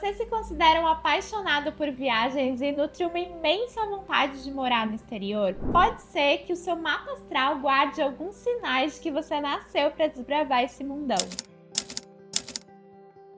você se considera um apaixonado por viagens e nutre uma imensa vontade de morar no exterior, pode ser que o seu mapa astral guarde alguns sinais de que você nasceu para desbravar esse mundão.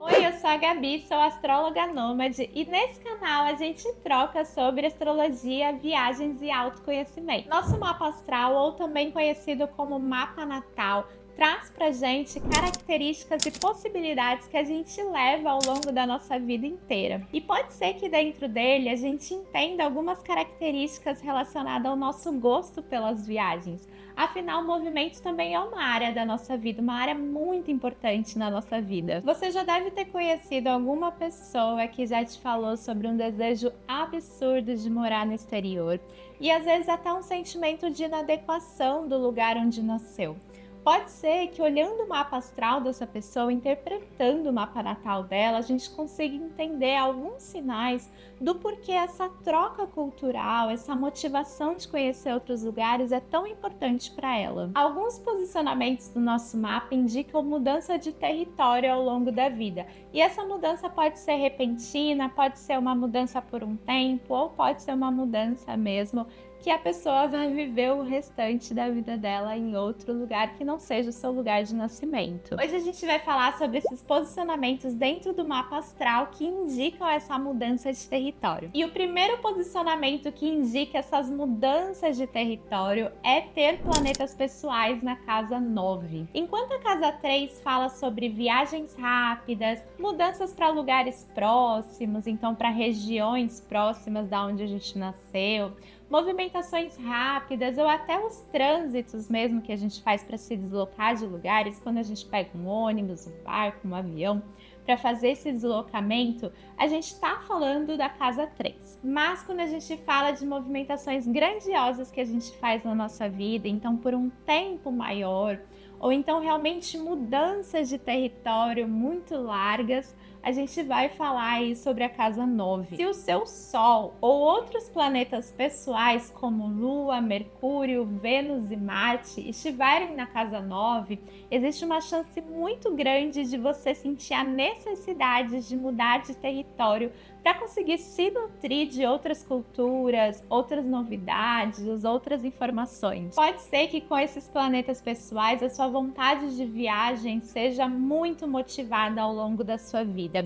Oi, eu sou a Gabi, sou astróloga nômade e nesse canal a gente troca sobre astrologia, viagens e autoconhecimento. Nosso mapa astral, ou também conhecido como mapa natal, traz pra gente características e possibilidades que a gente leva ao longo da nossa vida inteira. E pode ser que dentro dele a gente entenda algumas características relacionadas ao nosso gosto pelas viagens. Afinal, o movimento também é uma área da nossa vida, uma área muito importante na nossa vida. Você já deve ter conhecido alguma pessoa que já te falou sobre um desejo absurdo de morar no exterior e às vezes até um sentimento de inadequação do lugar onde nasceu. Pode ser que olhando o mapa astral dessa pessoa, interpretando o mapa natal dela, a gente consiga entender alguns sinais do porquê essa troca cultural, essa motivação de conhecer outros lugares é tão importante para ela. Alguns posicionamentos do nosso mapa indicam mudança de território ao longo da vida. E essa mudança pode ser repentina, pode ser uma mudança por um tempo, ou pode ser uma mudança mesmo que a pessoa vai viver o restante da vida dela em outro lugar que não seja o seu lugar de nascimento. Hoje a gente vai falar sobre esses posicionamentos dentro do mapa astral que indicam essa mudança de território. E o primeiro posicionamento que indica essas mudanças de território é ter planetas pessoais na casa 9. Enquanto a casa 3 fala sobre viagens rápidas, mudanças para lugares próximos, então para regiões próximas da onde a gente nasceu, movimentações rápidas ou até os trânsitos mesmo que a gente faz para se deslocar de lugares, quando a gente pega um ônibus, um barco, um avião, para fazer esse deslocamento, a gente está falando da casa 3. Mas quando a gente fala de movimentações grandiosas que a gente faz na nossa vida, então por um tempo maior, ou então realmente mudanças de território muito largas, a gente vai falar aí sobre a casa 9. Se o seu Sol ou outros planetas pessoais como Lua, Mercúrio, Vênus e Marte estiverem na casa 9, existe uma chance muito grande de você sentir a necessidade de mudar de território para conseguir se nutrir de outras culturas, outras novidades, outras informações. Pode ser que com esses planetas pessoais a sua vontade de viagem seja muito motivada ao longo da sua vida.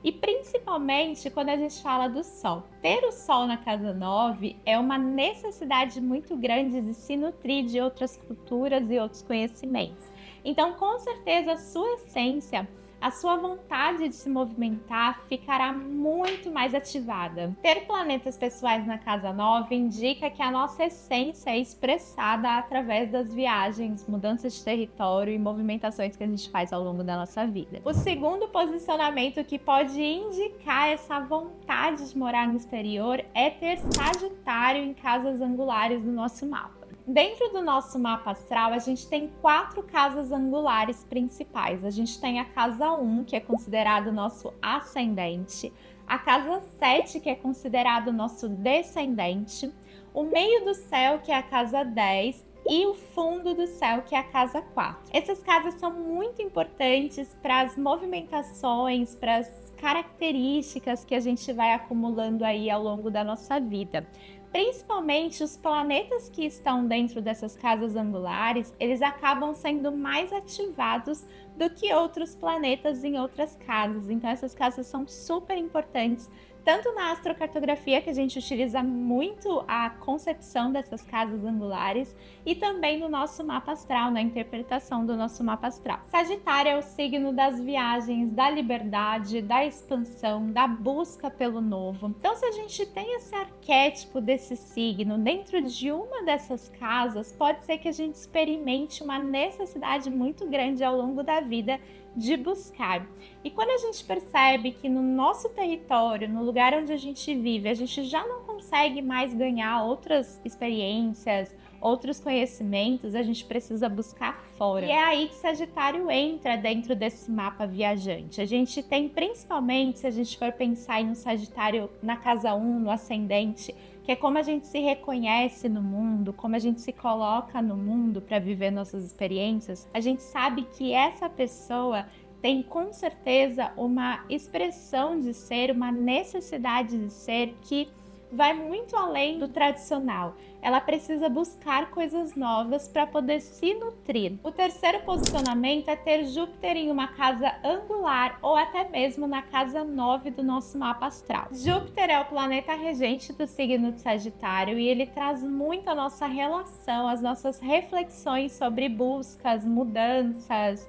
E principalmente quando a gente fala do Sol. Ter o Sol na casa 9 é uma necessidade muito grande de se nutrir de outras culturas e outros conhecimentos. Então, com certeza, a sua essência, a sua vontade de se movimentar ficará muito mais ativada. Ter planetas pessoais na casa 9 indica que a nossa essência é expressada através das viagens, mudanças de território e movimentações que a gente faz ao longo da nossa vida. O segundo posicionamento que pode indicar essa vontade de morar no exterior é ter Sagitário em casas angulares do nosso mapa. Dentro do nosso mapa astral, a gente tem 4 casas angulares principais. A gente tem a casa 1, que é considerado o nosso ascendente, a casa 7, que é considerado o nosso descendente, o meio do céu, que é a casa 10, e o fundo do céu, que é a casa 4. Essas casas são muito importantes para as movimentações, para as características que a gente vai acumulando aí ao longo da nossa vida. Principalmente os planetas que estão dentro dessas casas angulares, eles acabam sendo mais ativados do que outros planetas em outras casas. Então essas casas são super importantes, tanto na astrocartografia, que a gente utiliza muito a concepção dessas casas angulares, e também no nosso mapa astral, na interpretação do nosso mapa astral. Sagitário é o signo das viagens, da liberdade, da expansão, da busca pelo novo. Então, se a gente tem esse arquétipo desse signo dentro de uma dessas casas, pode ser que a gente experimente uma necessidade muito grande ao longo da vida de buscar. E quando a gente percebe que no nosso território, no lugar onde a gente vive, a gente já não consegue mais ganhar outras experiências, outros conhecimentos, a gente precisa buscar fora. E é aí que Sagitário entra dentro desse mapa viajante. A gente tem, principalmente, se a gente for pensar em um Sagitário na casa 1, no ascendente, que é como a gente se reconhece no mundo, como a gente se coloca no mundo para viver nossas experiências, a gente sabe que essa pessoa tem com certeza uma expressão de ser, uma necessidade de ser que vai muito além do tradicional. Ela precisa buscar coisas novas para poder se nutrir. O terceiro posicionamento é ter Júpiter em uma casa angular ou até mesmo na casa 9 do nosso mapa astral. Júpiter é o planeta regente do signo de Sagitário e ele traz muito a nossa relação, as nossas reflexões sobre buscas, mudanças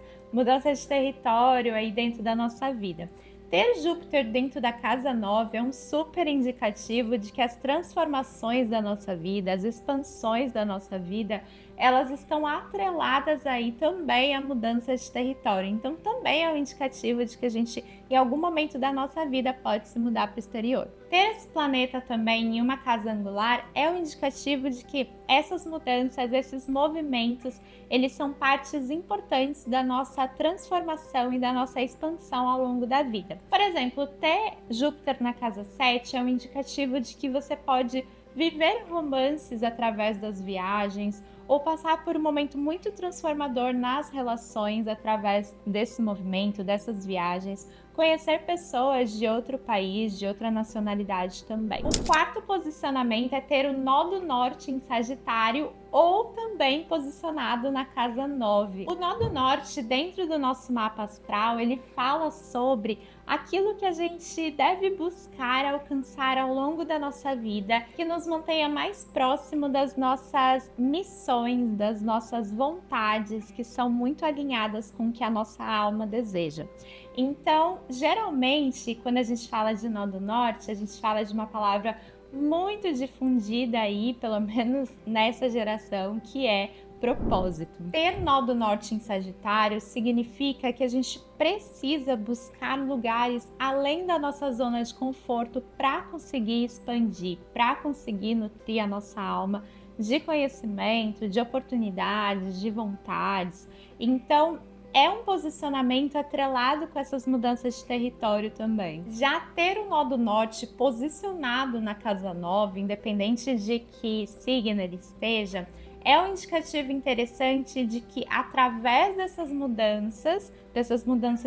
de território aí dentro da nossa vida. Ter Júpiter dentro da casa 9 é um super indicativo de que as transformações da nossa vida, as expansões da nossa vida, elas estão atreladas aí também à mudança de território. Então também é um indicativo de que a gente, em algum momento da nossa vida, pode se mudar para o exterior. Ter esse planeta também em uma casa angular é um indicativo de que essas mudanças, esses movimentos, eles são partes importantes da nossa transformação e da nossa expansão ao longo da vida. Por exemplo, ter Júpiter na casa 7 é um indicativo de que você pode viver romances através das viagens ou passar por um momento muito transformador nas relações através desse movimento, dessas viagens, conhecer pessoas de outro país, de outra nacionalidade também. O quarto posicionamento é ter o nó do norte em Sagitário ou também posicionado na casa 9. O nó do norte, dentro do nosso mapa astral, ele fala sobre aquilo que a gente deve buscar alcançar ao longo da nossa vida, que nos mantenha mais próximo das nossas missões, das nossas vontades, que são muito alinhadas com o que a nossa alma deseja. Então, geralmente, quando a gente fala de nó do norte, a gente fala de uma palavra muito difundida aí, pelo menos nessa geração, que é propósito. Ter nó do norte em Sagitário significa que a gente precisa buscar lugares além da nossa zona de conforto para conseguir expandir, para conseguir nutrir a nossa alma de conhecimento, de oportunidades, de vontades. Então, é um posicionamento atrelado com essas mudanças de território também. Já ter o nó do norte posicionado na casa 9, independente de que signo ele esteja, é um indicativo interessante de que através dessas mudanças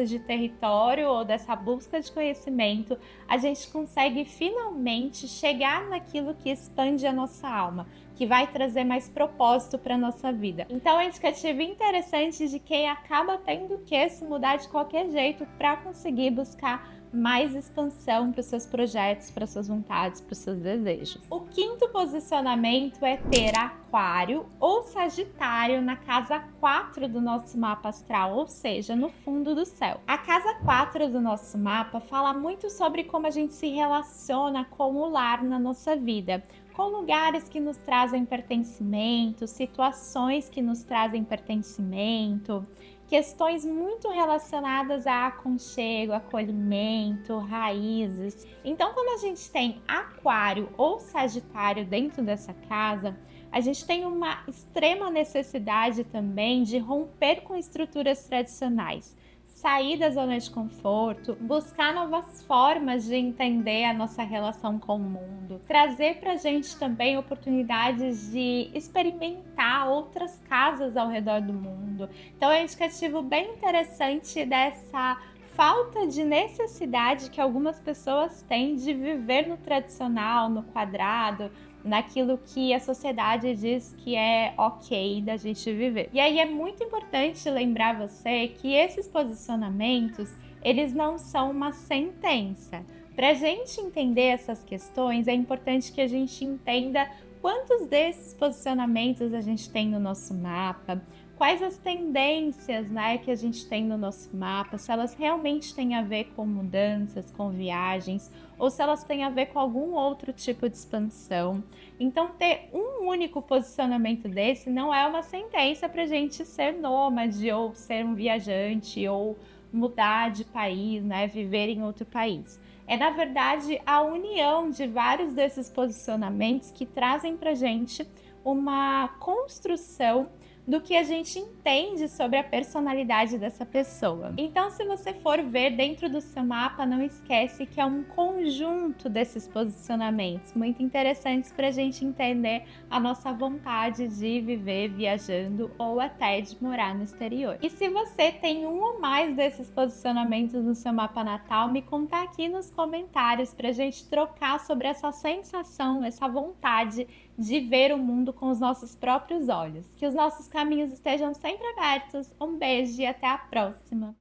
de território ou dessa busca de conhecimento, a gente consegue finalmente chegar naquilo que expande a nossa alma, que vai trazer mais propósito para a nossa vida. Então é um indicativo interessante de quem acaba tendo que se mudar de qualquer jeito para conseguir buscar mais expansão para os seus projetos, para suas vontades, para os seus desejos. O quinto posicionamento é ter Aquário ou Sagitário na casa 4 do nosso mapa astral, ou seja, no fundo do céu. A casa 4 do nosso mapa fala muito sobre como a gente se relaciona com o lar na nossa vida, com lugares que nos trazem pertencimento, situações que nos trazem pertencimento, questões muito relacionadas a aconchego, acolhimento, raízes. Então, quando a gente tem Aquário ou Sagitário dentro dessa casa, a gente tem uma extrema necessidade também de romper com estruturas tradicionais, sair da zona de conforto, buscar novas formas de entender a nossa relação com o mundo, trazer para a gente também oportunidades de experimentar outras casas ao redor do mundo. Então é um indicativo bem interessante dessa falta de necessidade que algumas pessoas têm de viver no tradicional, no quadrado, naquilo que a sociedade diz que é ok da gente viver. E aí é muito importante lembrar você que esses posicionamentos, eles não são uma sentença. Para a gente entender essas questões, é importante que a gente entenda quantos desses posicionamentos a gente tem no nosso mapa, quais as tendências, né, que a gente tem no nosso mapa, se elas realmente têm a ver com mudanças, com viagens, ou se elas têm a ver com algum outro tipo de expansão. Então, ter um único posicionamento desse não é uma sentença para a gente ser nômade, ou ser um viajante, ou mudar de país, né, viver em outro país. É, na verdade, a união de vários desses posicionamentos que trazem para a gente uma construção do que a gente entende sobre a personalidade dessa pessoa. Então, se você for ver dentro do seu mapa, não esquece que é um conjunto desses posicionamentos muito interessantes para a gente entender a nossa vontade de viver viajando ou até de morar no exterior. E se você tem um ou mais desses posicionamentos no seu mapa natal, me conta aqui nos comentários para a gente trocar sobre essa sensação, essa vontade de ver o mundo com os nossos próprios olhos. Que os nossos caminhos estejam sempre abertos. Um beijo e até a próxima!